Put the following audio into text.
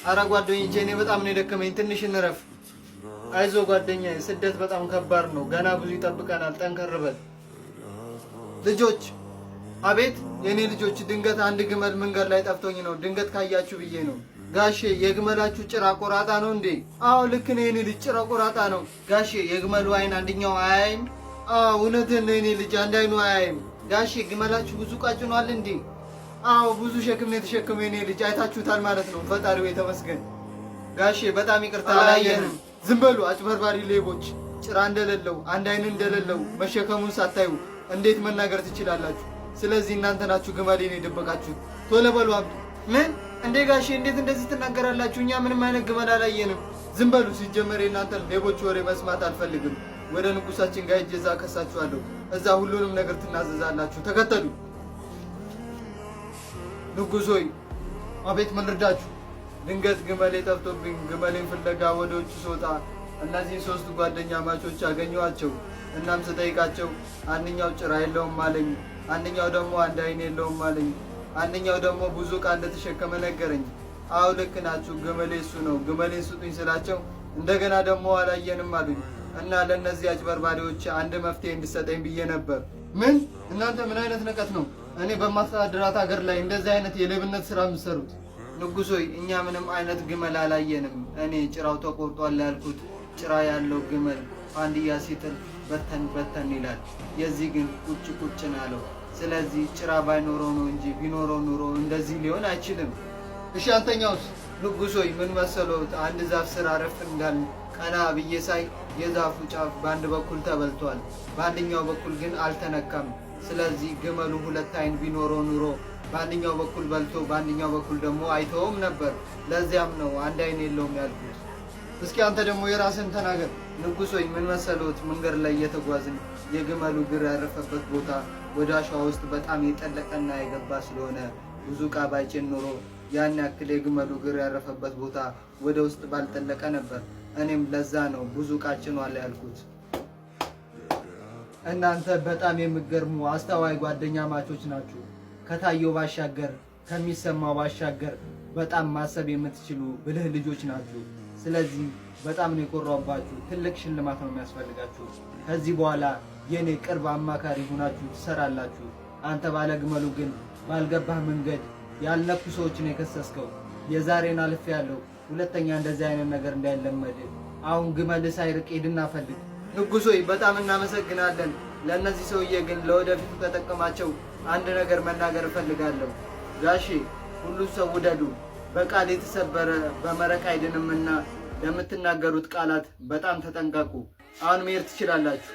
አረ ጓደኞቼ እኔ በጣም ነው የደከመኝ፣ ትንሽ እንረፍ። አይዞ ጓደኛዬ፣ ስደት በጣም ከባድ ነው። ገና ብዙ ይጠብቀናል። ጠንከር በል። ልጆች፣ አቤት የኔ ልጆች፣ ድንገት አንድ ግመል መንገድ ላይ ጠፍቶኝ ነው። ድንገት ካያችሁ ብዬ ነው። ጋሼ የግመላችሁ ጭራ ቆራጣ ነው እንዴ? አዎ ልክ ነው የኔ ልጅ፣ ጭራ ቆራጣ ነው። ጋሼ የግመሉ አይን አንደኛው አያይም? አዎ እውነትህን ነው የኔ ልጅ፣ አንድ አይኑ አያይም። ጋሼ ግመላችሁ ብዙ ቃጭኗል እንዴ? አዎ ብዙ ሸክም ነው የተሸከመው የኔ ልጅ። አይታችሁታል ማለት ነው። ፈጣሪው የተመስገን። ጋሼ በጣም ይቅርታ አላየንም። ዝም በሉ አጭበርባሪ ሌቦች። ጭራ እንደሌለው አንድ አይን እንደሌለው መሸከሙን ሳታዩ እንዴት መናገር ትችላላችሁ? ስለዚህ እናንተ ናችሁ ግመሌን የደበቃችሁት። ቶሎ በሉ አምጡ። ምን እንዴ ጋሼ እንዴት እንደዚህ ትናገራላችሁ? እኛ ምንም አይነት ግመል አላየንም። ዝም በሉ። ሲጀመር የእናንተን ሌቦች ወሬ መስማት አልፈልግም። ወደ ንጉሳችን ጋር ሄጄ እዛ ከሳችኋለሁ። እዛ ሁሉንም ነገር ትናዘዛላችሁ። ተከተሉ። ንጉሥ ሆይ። አቤት ምን ልርዳችሁ? ድንገት ግመሌ ጠፍቶብኝ ግመሌን ፍለጋ ወደ ውጭ ስወጣ እነዚህን 3 ጓደኛ ማቾች አገኘኋቸው። እናም ስጠይቃቸው አንደኛው ጭራ የለውም አለኝ፣ አንደኛው ደግሞ አንድ አይን የለውም አለኝ፣ አንደኛው ደግሞ ብዙ ዕቃ እንደተሸከመ ነገረኝ። አዎ ልክ ናችሁ፣ ግመሌ እሱ ነው። ግመሌን ስጡኝ ስላቸው እንደገና ደግሞ አላየንም አሉኝ። እና ለእነዚህ አጭበርባሪዎች አንድ መፍትሄ እንድሰጠኝ ብዬ ነበር። ምን? እናንተ ምን አይነት ንቀት ነው እኔ በማስተዳድራት ሀገር ላይ እንደዚህ አይነት የሌብነት ስራ የምትሰሩት? ንጉሥ ሆይ እኛ ምንም አይነት ግመል አላየንም። እኔ ጭራው ተቆርጧል ያልኩት ጭራ ያለው ግመል ፋንድያ ሲጥል በተን በተን ይላል። የዚህ ግን ቁጭ ቁጭ ነው ያለው። ስለዚህ ጭራ ባይኖረው ነው እንጂ ቢኖረው ኑሮ እንደዚህ ሊሆን አይችልም። እሺ አንተኛውስ? ንጉሥ ሆይ ምን መሰሎት? አንድ ዛፍ ስር አረፍ እንዳልን ቀና ብዬ ሳይ የዛፉ ጫፍ በአንድ በኩል ተበልቷል፣ በአንደኛው በኩል ግን አልተነካም። ስለዚህ ግመሉ 2 አይን ቢኖረው ኑሮ በአንደኛው በኩል በልቶ በአንደኛው በኩል ደግሞ አይተውም ነበር። ለዚያም ነው አንድ አይን የለውም ያልኩት። እስኪ አንተ ደግሞ የራስን ተናገር። ንጉሥ ሆይ ምን መሰሎት? መንገድ ላይ እየተጓዝን የግመሉ እግር ያረፈበት ቦታ ወደ አሸዋ ውስጥ በጣም የጠለቀና የገባ ስለሆነ ብዙ ዕቃ ባይጭን ኖሮ ያን ያክል የግመሉ እግር ያረፈበት ቦታ ወደ ውስጥ ባልጠለቀ ነበር። እኔም ለዛ ነው ብዙ ዕቃ ጭኗል ያልኩት። እናንተ በጣም የምትገርሙ አስተዋይ ጓደኛ ማቾች ናችሁ። ከታየው ባሻገር ከሚሰማው ባሻገር በጣም ማሰብ የምትችሉ ብልህ ልጆች ናችሁ። ስለዚህ በጣም ነው የኮራባችሁ። ትልቅ ሽልማት ነው የሚያስፈልጋችሁ። ከዚህ በኋላ የኔ ቅርብ አማካሪ ሆናችሁ ትሰራላችሁ። አንተ ባለ ግመሉ ግን ባልገባህ መንገድ ያልነኩ ሰዎችን የከሰስከው የዛሬን አልፌያለሁ። ሁለተኛ እንደዚህ አይነት ነገር እንዳይለመድ። አሁን ግመል ሳይርቅ ሄድና ፈልግ። ንጉሥ ሆይ በጣም እናመሰግናለን። ለእነዚህ ሰውዬ ግን ለወደፊቱ ከጠቀማቸው አንድ ነገር መናገር እፈልጋለሁ። ጋሼ ሁሉ ሰው ውደዱ። በቃል የተሰበረ በመረቅ አይድንምና ለምትናገሩት ቃላት በጣም ተጠንቀቁ። አሁን መሄድ ትችላላችሁ።